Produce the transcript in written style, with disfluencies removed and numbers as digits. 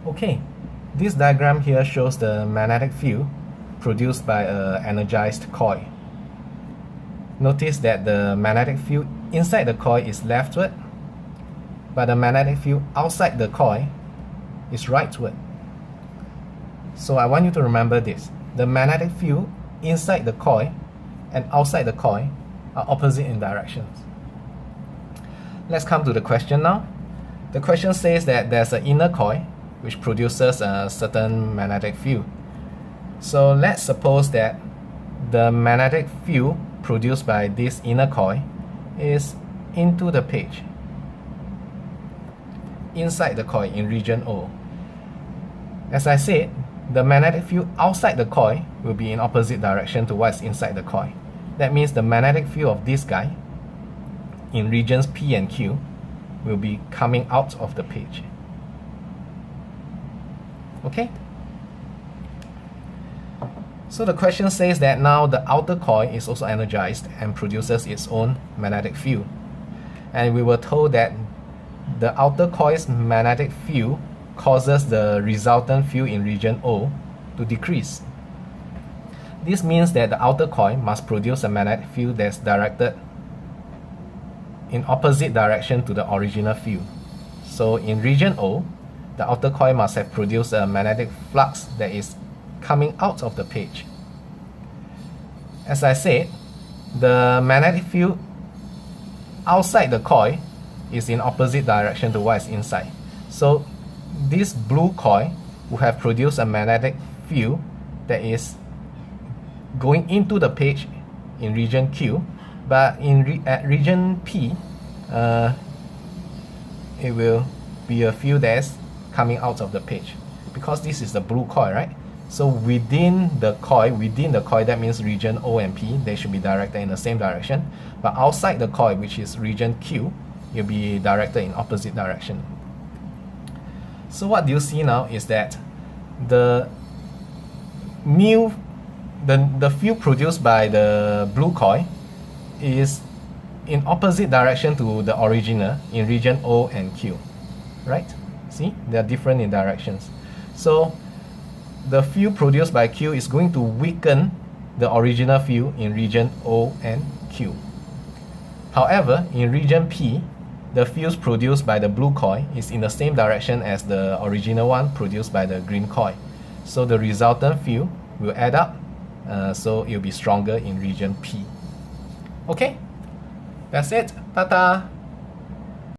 Okay, this diagram here shows the magnetic field produced by an energized coil. Notice that the magnetic field inside the coil is leftward, but the magnetic field outside the coil is rightward. So I want you to remember this. The magnetic field inside the coil and outside the coil are opposite in directions. Let's come to the question now. The question says that there's an inner coil which produces a certain magnetic field. So let's suppose that the magnetic field produced by this inner coil is into the page, inside the coil in region O. As I said, the magnetic field outside the coil will be in opposite direction to what's inside the coil. That means the magnetic field of this guy in regions P and Q will be coming out of the page. Okay? So the question says that now the outer coil is also energized and produces its own magnetic field. And we were told that the outer coil's magnetic field causes the resultant field in region O to decrease. This means that the outer coil must produce a magnetic field that's directed in opposite direction to the original field. So in region O, the outer coil must have produced a magnetic flux that is coming out of the page. As I said, the magnetic field outside the coil is in opposite direction to what is inside. So this blue coil will have produced a magnetic field that is going into the page in region Q, but at region P, it will be a field that's coming out of the page, because this is the blue coil, right? So within the coil, that means region O and P, they should be directed in the same direction. But outside the coil, which is region Q, you'll be directed in opposite direction. So what do you see now is that the field produced by the blue coil is in opposite direction to the original in region O and Q, right? See, they are different in directions. So the field produced by Q is going to weaken the original field in region O and Q. However, in region P, the fields produced by the blue coil is in the same direction as the original one produced by the green coil. So the resultant field will add up, so it will be stronger in region P. Okay, that's it. Ta-ta!